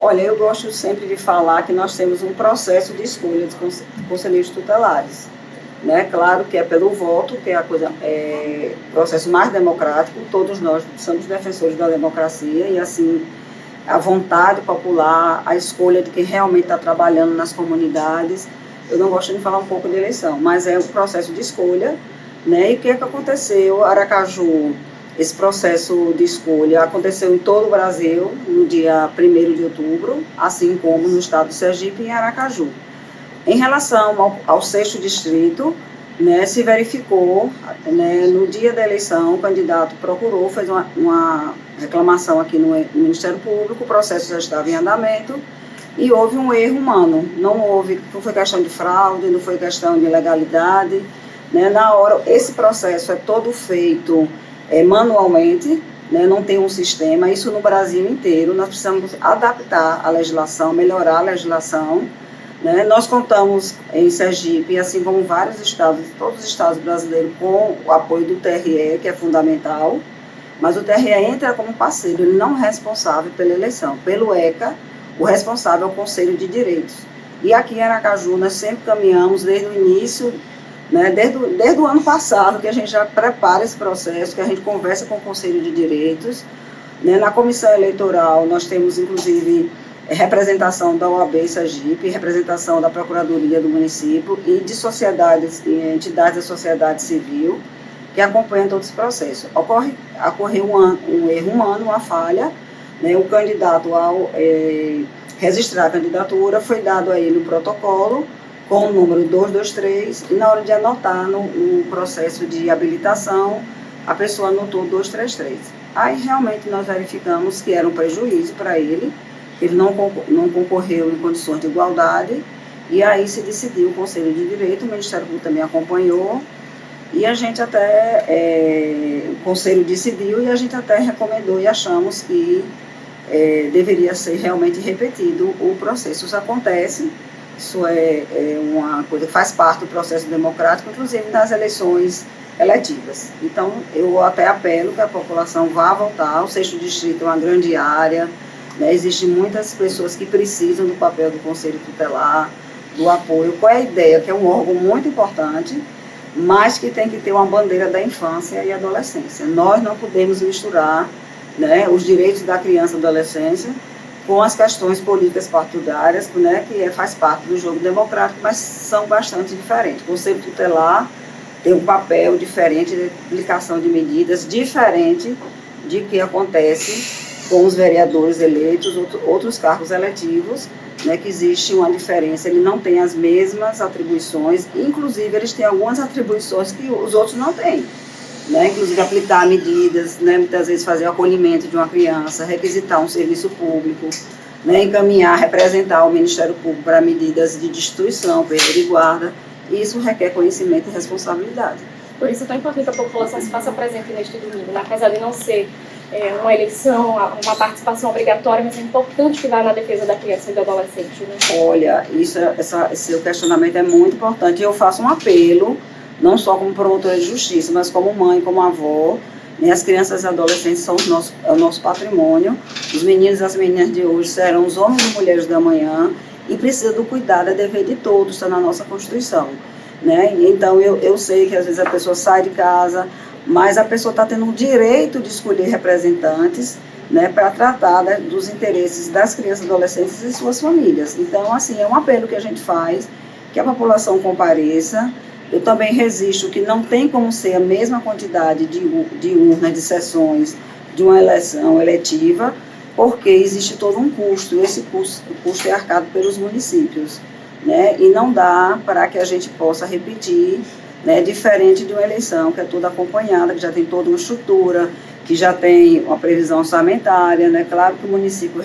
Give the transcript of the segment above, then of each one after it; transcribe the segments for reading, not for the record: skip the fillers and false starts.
Olha, eu gosto sempre de falar que nós temos um processo de escolha de conselheiros tutelares, né? Claro que é pelo voto, que é a coisa, processo mais democrático, todos nós somos defensores da democracia e, assim, a vontade popular, a escolha de quem realmente está trabalhando nas comunidades. Eu não gosto de falar um pouco de eleição, mas é um processo de escolha, né? E o que é que aconteceu? Aracaju, esse processo de escolha aconteceu em todo o Brasil, no dia 1º de outubro, assim como no estado de Sergipe e em Aracaju. Em relação ao 6º distrito, né, se verificou, né, no dia da eleição, o candidato procurou, fez uma reclamação aqui no Ministério Público, o processo já estava em andamento e houve um erro humano. Não foi questão de fraude, não foi questão de ilegalidade, né, na hora, esse processo é todo feito manualmente, né, não tem um sistema, isso no Brasil inteiro, nós precisamos adaptar a legislação, melhorar a legislação, né? Nós contamos em Sergipe, assim como vários estados, todos os estados brasileiros, com o apoio do TRE, que é fundamental, mas o TRE entra como parceiro, ele não é responsável pela eleição. Pelo ECA, o responsável é o Conselho de Direitos. E aqui em Aracaju, nós sempre caminhamos desde o início, né, desde o ano passado, que a gente já prepara esse processo, que a gente conversa com o Conselho de Direitos, né? Na comissão eleitoral, nós temos, inclusive, representação da OAB Sergipe, representação da Procuradoria do município e de sociedades e entidades da sociedade civil que acompanham todo esse processo. Ocorreu um erro humano, uma falha, né? O candidato, ao registrar a candidatura, foi dado a ele um protocolo com o número 223 e na hora de anotar no processo de habilitação, a pessoa anotou 233. Aí realmente nós verificamos que era um prejuízo para ele não concorreu em condições de igualdade, e aí se decidiu o Conselho de Direito, o Ministério Público também acompanhou, e a gente até, o Conselho decidiu, e a gente até recomendou e achamos que deveria ser realmente repetido o processo. Isso acontece, isso é uma coisa que faz parte do processo democrático, inclusive nas eleições eletivas. Então, eu até apelo que a população vá votar, o 6º distrito é uma grande área, né? Existem muitas pessoas que precisam do papel do Conselho Tutelar, do apoio. Qual é a ideia? Que é um órgão muito importante, mas que tem que ter uma bandeira da infância e adolescência. Nós não podemos misturar, né, os direitos da criança e adolescência com as questões políticas partidárias, né, que faz parte do jogo democrático, mas são bastante diferentes. O Conselho Tutelar tem um papel diferente de aplicação de medidas, diferente de que acontece com os vereadores eleitos, outros cargos eletivos, né, que existe uma diferença, ele não tem as mesmas atribuições, inclusive eles têm algumas atribuições que os outros não têm, né, inclusive aplicar medidas, né, muitas vezes fazer o acolhimento de uma criança, requisitar um serviço público, né, encaminhar, representar o Ministério Público para medidas de destituição, perda de guarda, e isso requer conhecimento e responsabilidade. Por isso é tão importante que a população se faça presente neste domingo, né? Apesar de não ser uma eleição, uma participação obrigatória, mas é importante que vá na defesa da criança e do adolescente, né? Olha, esse questionamento é muito importante, e eu faço um apelo, não só como promotora de justiça, mas como mãe, como avó, né? As crianças e adolescentes são o nosso patrimônio, os meninos e as meninas de hoje serão os homens e mulheres da manhã, e precisa do cuidado, é dever de todos, está na nossa Constituição, né? Então, eu sei que às vezes a pessoa sai de casa, mas a pessoa está tendo o direito de escolher representantes, né, para tratar, né, dos interesses das crianças e adolescentes e suas famílias. Então, assim, é um apelo que a gente faz, que a população compareça. Eu também resisto que não tem como ser a mesma quantidade de urnas, de sessões, de uma eleição eletiva, porque existe todo um custo, e esse custo é arcado pelos municípios, né, e não dá para que a gente possa repetir, né, diferente de uma eleição que é toda acompanhada, que já tem toda uma estrutura, que já tem uma previsão orçamentária, né? Claro que o município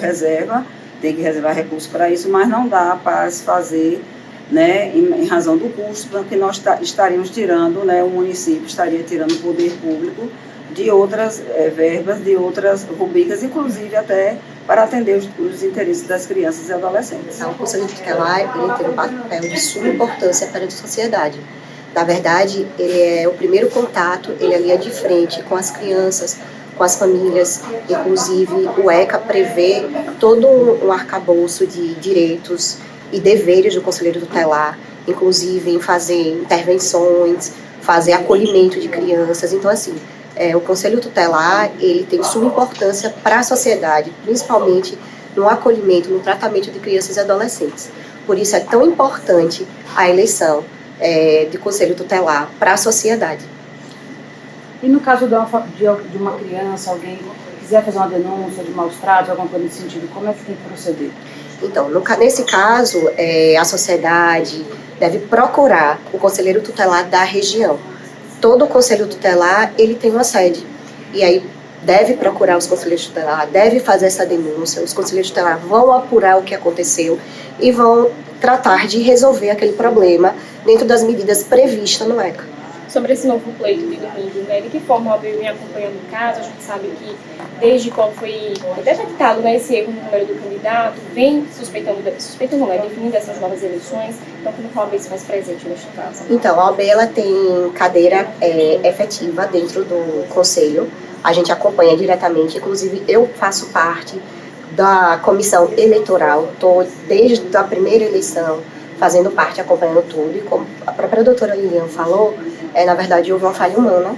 tem que reservar recursos para isso, mas não dá para se fazer, né, em razão do custo, porque nós estaríamos tirando, né, o município estaria tirando o poder público de outras verbas, de outras rubricas, inclusive até para atender os interesses das crianças e adolescentes. Então, o Conselho Tutelar ele tem um papel de suma importância perante a sociedade. Na verdade, ele é o primeiro contato, ele é a linha de frente com as crianças, com as famílias. Inclusive, o ECA prevê todo um arcabouço de direitos e deveres do conselheiro tutelar, inclusive em fazer intervenções, fazer acolhimento de crianças. Então, assim, o Conselho Tutelar, ele tem suma importância para a sociedade, principalmente no acolhimento, no tratamento de crianças e adolescentes. Por isso é tão importante a eleição de Conselho Tutelar para a sociedade. E no caso de uma criança, alguém quiser fazer uma denúncia de maus tratos, alguma coisa nesse sentido, como é que tem que proceder? Então, nesse caso, a sociedade deve procurar o conselheiro tutelar da região. Todo conselho tutelar, ele tem uma sede. E aí, deve procurar os conselheiros tutelares, deve fazer essa denúncia. Os conselheiros tutelares vão apurar o que aconteceu e vão tratar de resolver aquele problema dentro das medidas previstas no ECA. Sobre esse novo pleito de domingo, né, de que forma a OAB vem acompanhando o caso? A gente sabe que desde quando foi detectado, né, esse erro no número do candidato, vem definindo essas novas eleições. Então, como a OAB se faz presente neste caso? Então, a OAB ela tem cadeira efetiva dentro do conselho. A gente acompanha diretamente, inclusive eu faço parte da comissão eleitoral, estou desde a primeira eleição fazendo parte, acompanhando tudo, e como a própria doutora Lilian falou, na verdade houve uma falha humana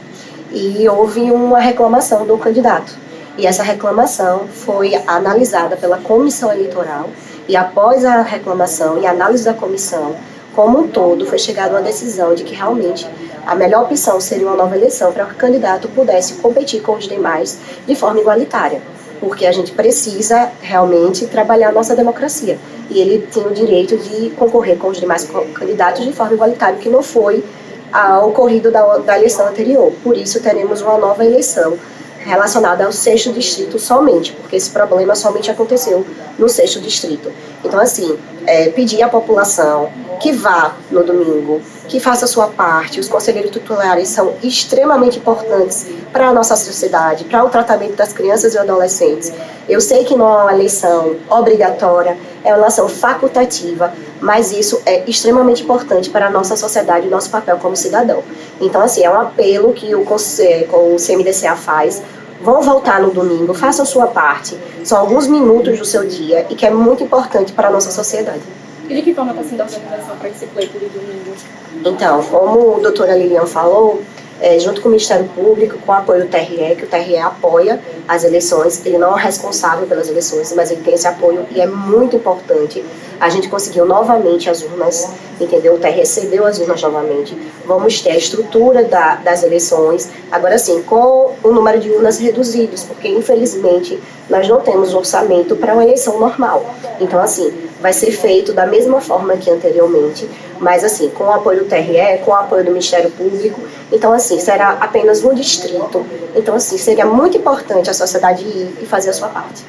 e houve uma reclamação do candidato. E essa reclamação foi analisada pela comissão eleitoral e após a reclamação e a análise da comissão, como um todo, foi chegada a uma decisão de que realmente a melhor opção seria uma nova eleição para que o candidato pudesse competir com os demais de forma igualitária, porque a gente precisa realmente trabalhar a nossa democracia. E ele tem o direito de concorrer com os demais candidatos de forma igualitária, que não foi ocorrido da eleição anterior. Por isso, teremos uma nova eleição relacionada ao 6º distrito somente, porque esse problema somente aconteceu no 6º distrito. Então, assim, pedir à população que vá no domingo, que faça a sua parte. Os conselheiros tutelares são extremamente importantes para a nossa sociedade, para o tratamento das crianças e adolescentes. Eu sei que não é uma eleição obrigatória, é uma eleição facultativa, mas isso é extremamente importante para a nossa sociedade e nosso papel como cidadão. Então, assim, é um apelo que o CMDCA faz. Vão voltar no domingo, façam a sua parte. São alguns minutos do seu dia e que é muito importante para a nossa sociedade. E de que forma está sendo a organização para esse pleito de domingo? Então, como a doutora Lilian falou, junto com o Ministério Público, com o apoio do TRE, que o TRE apoia as eleições, ele não é responsável pelas eleições, mas ele tem esse apoio e é muito importante. A gente conseguiu novamente as urnas, entendeu? O TRE recebeu as urnas novamente. Vamos ter a estrutura das eleições, agora sim, com o número de urnas reduzidos, porque infelizmente nós não temos orçamento para uma eleição normal. Então, assim, vai ser feito da mesma forma que anteriormente, mas assim, com o apoio do TRE, com o apoio do Ministério Público. Então, assim, será apenas um distrito. Então, assim, seria muito importante a sociedade ir e fazer a sua parte.